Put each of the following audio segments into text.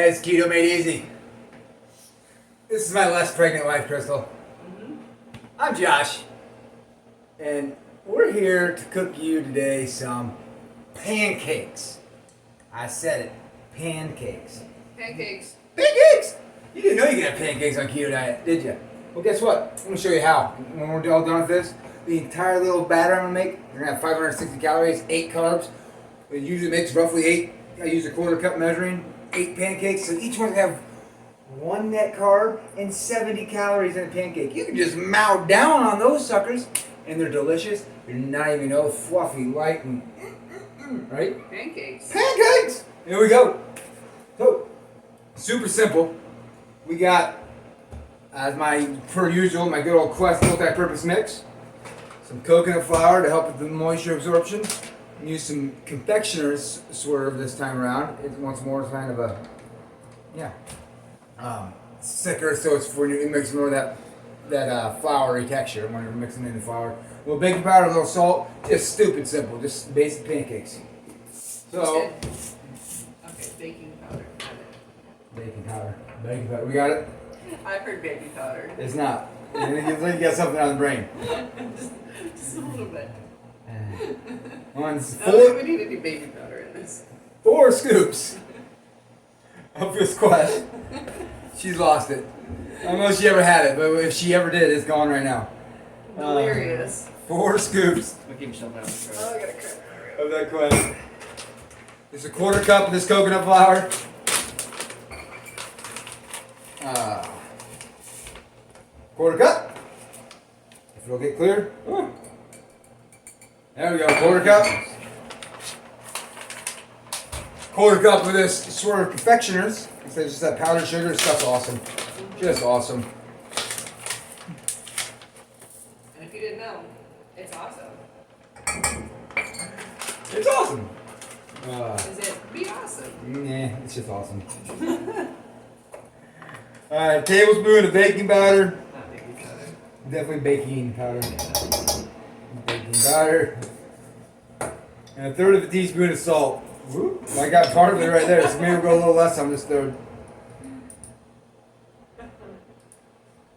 guys, Keto Made Easy. This is my less pregnant wife, Crystal. I'm Josh, and we're here to cook you today some pancakes. I said it, pancakes. Pancakes. Pancakes! You didn't know you could have pancakes on keto diet, did you? Well, guess what? I'm going to show you how. When we're all done with this, the entire little batter I'm going to make, you're going to have 560 calories, 8 carbs. It usually makes roughly 8. I use a quarter cup measuring, 8 pancakes. So each one have 1 net carb and 70 calories in a pancake. You can just mow down on those suckers, and they're delicious. You're not even know, fluffy, light, and right? Pancakes. Pancakes! Here we go. So, super simple. We got, as my per usual, my good old Quest multi-purpose mix. Some coconut flour to help with the moisture absorption. Use some confectioners Swerve this time around. It once more is kind of a, thicker, so it's for you mix more of that floury texture when you're mixing in the flour. A little baking powder, a little salt. Just stupid simple, just basic pancakes. So, Okay, baking powder. Got it. baking powder. We got it. I've heard baking powder. It's not. You got something on the brain. Just a little bit. One's I don't think we need any baking powder in this. 4 scoops of this Quest. She's lost it. I don't know if she ever had it, but if she ever did, it's gone right now. Delirious. 4 scoops Look at yourself out. Oh, I got a crack. of that Quest. There's a quarter cup of this coconut flour. Quarter cup. If it'll get clear. Ooh. There we go, quarter cup. Quarter cup of this Swerve confectioners. It's just that powdered sugar. Stuff's awesome. Just awesome. And if you didn't know, it's awesome. It's awesome. Is it be awesome? Nah, it's just awesome. Alright, tablespoon of baking powder. Not baking powder. Definitely baking powder. Baking powder. And 1/3 of a teaspoon of salt. Whoop. I got part of it right there, so maybe we'll go a little less on this 1/3.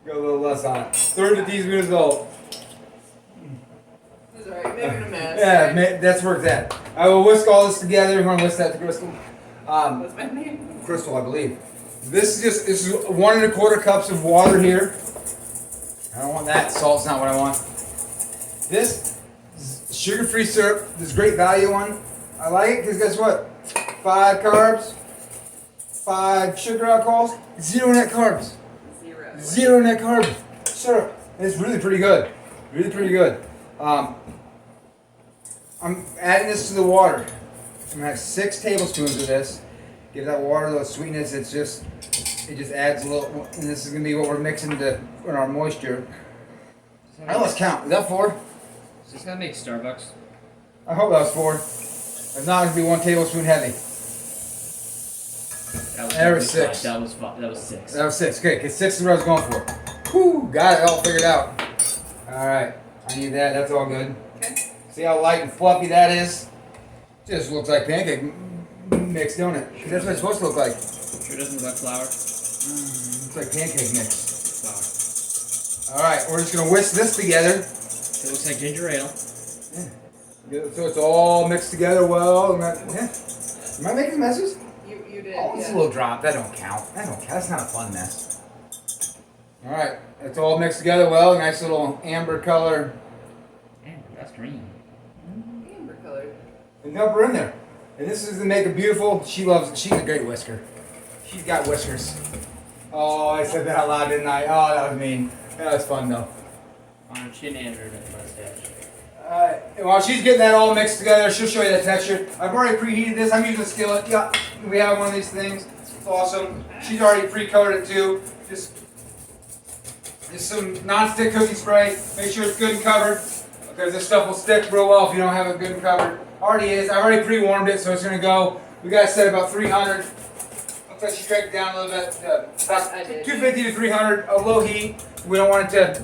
Go a little less on it. 1/3 of a teaspoon of salt. It's alright, making a mess. Yeah, right? that's where it's at. I will whisk all this together. We're going to whisk that to Crystal. What's my name? Crystal, I believe. This is 1 1/4 cups of water here. I don't want that. Salt's not what I want. This is sugar-free syrup. This is great value one. I like it because guess what? 5 carbs, 5 sugar alcohols, 0 net carbs. 0 net carb syrup. It's really pretty good. Really pretty good. I'm adding this to the water. I'm gonna have 6 tablespoons of this. Give that water a little sweetness. It just adds a little. And this is gonna be what we're mixing in our moisture. I lost count. Is that 4? Is this gonna make Starbucks? I hope that was 4. If not, it'd be 1 tablespoon heavy. There was 6. That was 5. That was 6. That was 6. Okay, because 6 is what I was going for. Whew, got it all figured out. Alright, I need that. That's all good. Okay. See how light and fluffy that is? Just looks like pancake mix, don't it? Because that's what it's supposed to look like. Sure doesn't look like flour. It's like pancake mix. Flour. Alright, we're just going to whisk this together. It looks like ginger ale. Yeah. So it's all mixed together well. Am I making messes? You did. Oh, it's yeah. a little drop. That don't count. That's not a fun mess. Alright, it's all mixed together well. Nice little amber color. Damn, that's green. Amber colored. And dump her in there. And this is to make a beautiful. She's a great whisker. She's got whiskers. Oh, I said that out loud, didn't I? Oh, that was mean. That was fun though. On her chin and her mustache. While she's getting that all mixed together, she'll show you the texture. I've already preheated this. I'm using a skillet. Yeah, we have one of these things. It's awesome. She's already pre-coated it too. Just some non-stick cooking spray. Make sure it's good and covered, because this stuff will stick real well if you don't have it good and covered. Already is. I already pre-warmed it, so it's gonna go. We got it set about 300. Looks like she cranked it down a little bit. About I did. 250 to 300, a low heat. We don't want it to.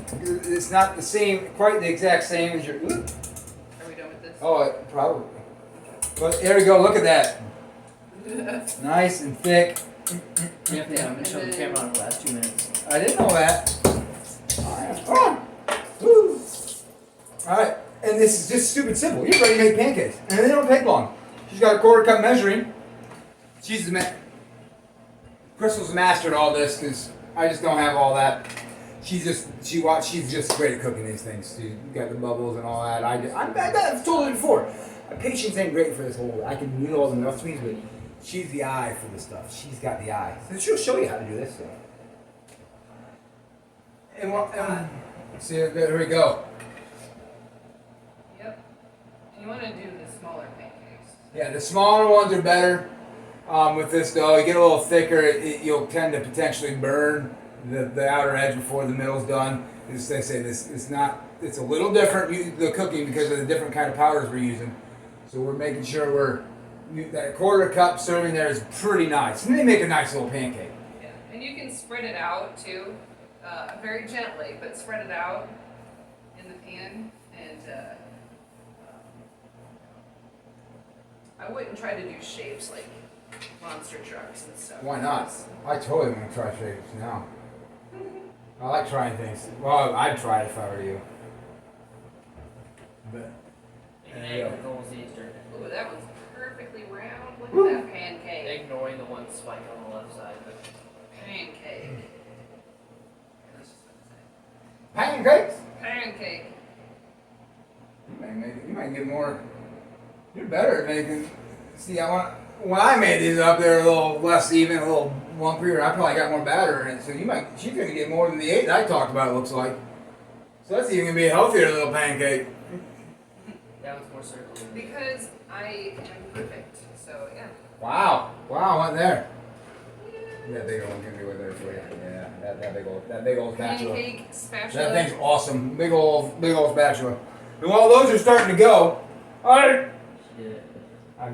It's not the same, quite the exact same as your. Are we done with this? Oh, probably. But there we go. Look at that. Nice and thick. Definitely haven't shown the camera on the last 2 minutes. I didn't know that. Oh. Woo. All right, and this is just stupid simple. You're ready to make pancakes, and they don't take long. She's got a quarter cup measuring. Crystal's mastered all this because I just don't have all that. She's just great at cooking these things. She's got the bubbles and all that. I've told her before. My patience ain't great for this whole. I can do all the recipes, but she's the eye for this stuff. She's got the eye. So she'll show you how to do this stuff. See, there we go. Yep. And you want to do the smaller pancakes. Yeah, the smaller ones are better. With this dough, you get a little thicker. You'll tend to potentially burn the outer edge before the middle's done. As they say, it's a little different the cooking because of the different kind of powders we're using. So we're making sure that quarter cup serving there is pretty nice, and they make a nice little pancake. Yeah, and you can spread it out too, very gently, but spread it out in the pan. And I wouldn't try to do shapes like monster trucks and stuff. Why not? I totally want to try shapes now. I like trying things. Well, I'd try it if I were you. But Ooh, that one's perfectly round. Look at that pancake. Ignoring the one spike on the left side. But Pancake. pancakes? Pancake. You might get more. You're better at making. See, when I made these up, they're a little less even, a little lumpier. I probably got more batter in it, so she's gonna get more than the 8 that I talked about. It looks like. So that's even gonna be a healthier little pancake. that was more circular. Because I am perfect. So yeah. Wow, went there. That big old give me with there for you. Yeah, that big old spatula. Pancake spatula. That thing's awesome. Big old spatula. And while those are starting to go, I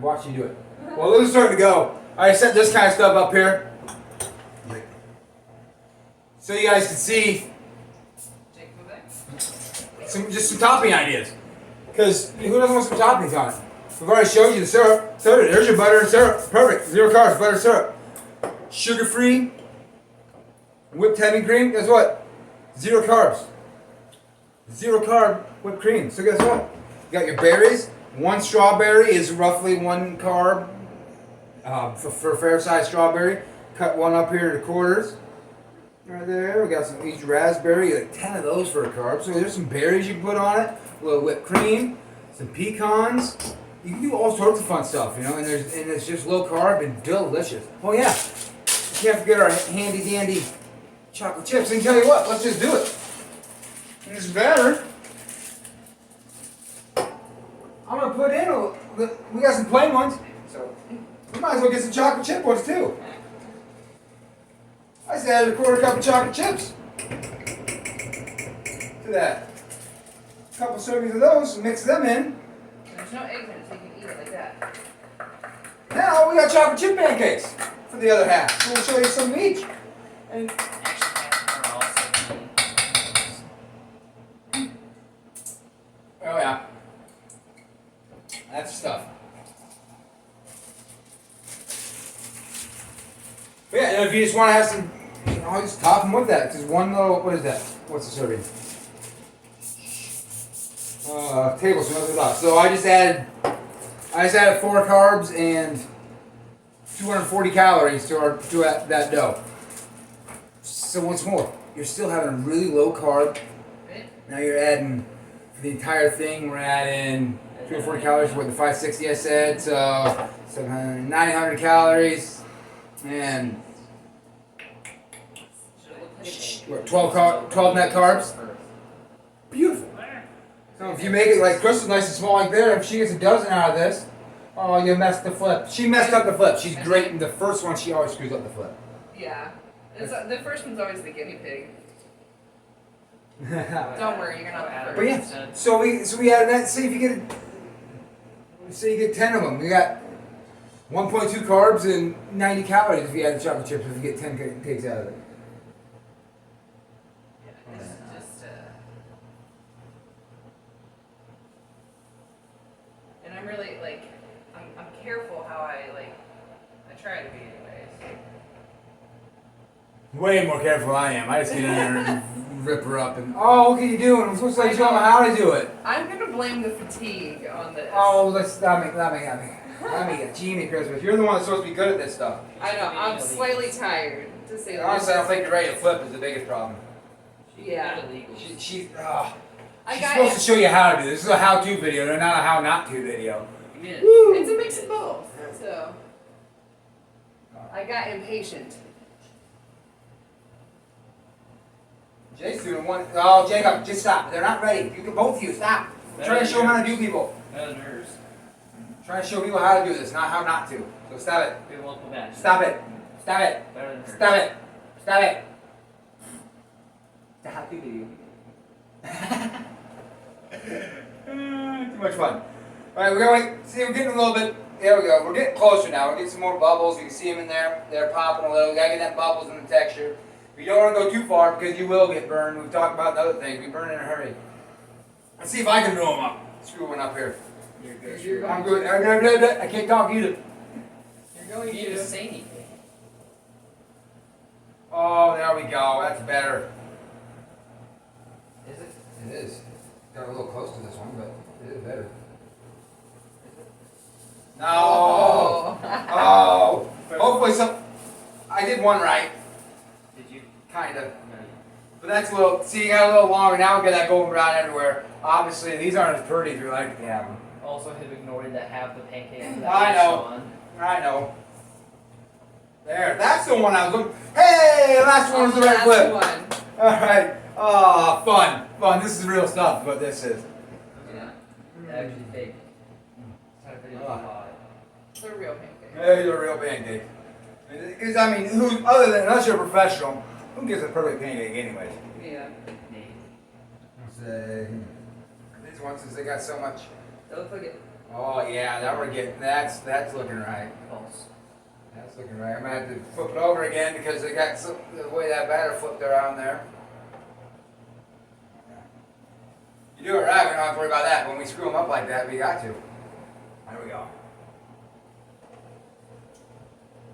watch you do it. While those are starting to go, I set this kind of stuff up here, so you guys can see some topping ideas. Because who doesn't want some toppings on it? We've already showed you the syrup. So there's your butter and syrup. Perfect. 0 carbs, butter, syrup. Sugar-free, whipped heavy cream. Guess what? 0 carbs. 0 carb whipped cream. So guess what? You got your berries. 1 strawberry is roughly 1 carb for fair-sized strawberry. Cut 1 up here to quarters. Right there. We got some each raspberry. Like 10 of those for a carb. So there's some berries you can put on it. A little whipped cream. Some pecans. You can do all sorts of fun stuff, you know. And it's just low carb and delicious. Oh yeah. We can't forget our handy dandy chocolate chips. And tell you what, let's just do it. And it's better. I'm gonna put in we got some plain ones, so we might as well get some chocolate chip ones too. I just added a quarter cup of chocolate chips to that. A couple servings of those, mix them in. There's no eggs in it, so you can eat it like that. Now we got chocolate chip pancakes for the other half. So we'll show you some of each. And oh yeah. That's stuff. But yeah, and if you just want to have some, I'll just top them with that. Just one little, what is that? What's the serving? Tablespoon, that's about. So I just added 4 carbs and 240 calories to that dough. So once more, you're still having a really low carb. Now you're adding, for the entire thing, we're adding 240 calories with the 560 I said, so 700, 900 calories, and what, 12 net carbs? Beautiful. So if you make it like Crystal's nice and small like there, if she gets a dozen out of this, oh, you messed the flip. She messed up the flip. She's great in the first one, she always screws up the flip. Yeah. The first one's always the guinea pig. Don't worry, you're not the first. But yeah, so we added that. See if you get 10 of them. We got 1.2 carbs and 90 calories if you add the chocolate chips. If you get 10 cakes out of it. Yeah, this is just. And I'm really I'm careful how I try to be anyways. Way more careful I am. I just get in there and rip her up and oh, what are you doing? I'm supposed to show them how to do it. I'm gonna blame the fatigue on this. Oh, let me get Genie Christmas. You're the one that's supposed to be good at this stuff. I know, I'm slightly tired, to say the Honestly, I don't least. think you're ready to flip is the biggest problem. Yeah. She's I she's got supposed to show you how to do this. This is a how-to video, not a how not to video. It's a mix of both, so. I got impatient. Jay's doing one. Oh, Jacob, just stop. They're not ready. You can both of you stop. I'm trying to show them how to do people. Better than hers. I'm trying to show people how to do this, not how not to. So stop it. People won't come back. Stop it. Stop it. Better than hers. Stop it. Stop it. It's a how-to video. Too much fun. Alright, we're going. See, we're getting a little bit. There we go. We're getting closer now. We're getting some more bubbles. You can see them in there. They're popping a little. We gotta get that bubbles in the texture. You don't want to go too far because you will get burned. We've talked about another thing. We burn in a hurry. Let's see if I can roll them up. Screw one up here. You're good. I'm good. I can't talk either. You're going You to. didn't say anything. Oh, there we go. That's better. Is it? It is. Got a little close to this one, but it is better. No. Oh. Hopefully some. I did one right. Did you? Kinda. No. But that's a little. See, you got a little longer. Now we got that golden brown everywhere. Obviously, these aren't as pretty as we like to have them. Also have ignored that half the pancakes that I know. on. I know. There. That's the one I was looking. Hey, last one was the right flip. One. All right. Oh, fun. Fun. This is real stuff. What this is. Yeah. Actually fake. Try to put it in the pot. It's a real pancake. Hey, you're a real pancake. Because I mean, who other than unless you're a professional, who gives a perfect pancake anyways? Yeah. Me. These ones, since they got so much. Don't forget. Oh yeah, now we're getting that's looking right. False. That's looking right. I'm gonna have to flip it over again because they got the way that batter flipped around there. You do it right, we don't have to worry about that. When we screw them up like that, we got to. There we go.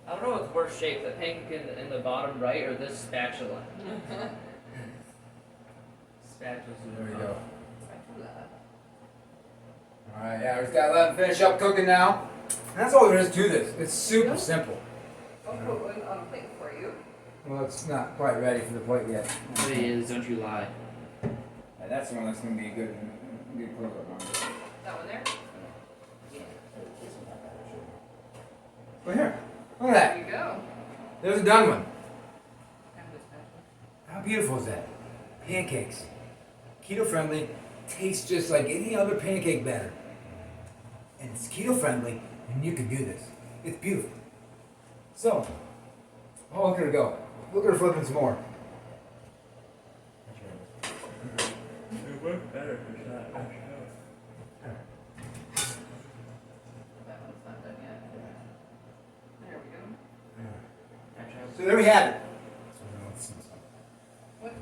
I don't know what's worse shape, the pancake in the bottom right or this spatula. Spatula's There we go. Alright, yeah, we just gotta let them finish up cooking now. And that's all there is to this. It's super simple. I'll put one on a plate for you. Well, it's not quite ready for the plate yet. It is, don't you lie. Yeah, that's the one that's gonna be a good close up on. That one there? Well, here. Look at that. There you go. There's a done one. And this spatula. How beautiful is that? Pancakes. Keto friendly. Tastes just like any other pancake batter. And it's keto friendly, and you can do this. It's beautiful. So, oh, look at her go. Look at her flipping some more. It worked better if it's not mashed That one's not done yet. There we go. So there we have it. What?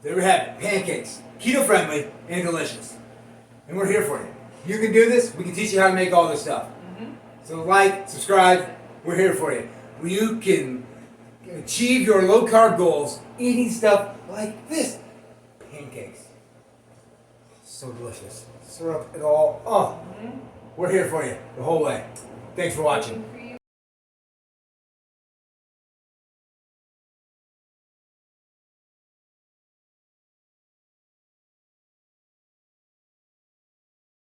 There we have it. Pancakes. Keto friendly and delicious. And we're here for you. You can do this. We can teach you how to make all this stuff. So like, subscribe. We're here for you. You can achieve your low carb goals eating stuff like this. Pancakes. So delicious. Syrup and all. Oh, we're here for you the whole way. Thanks for watching.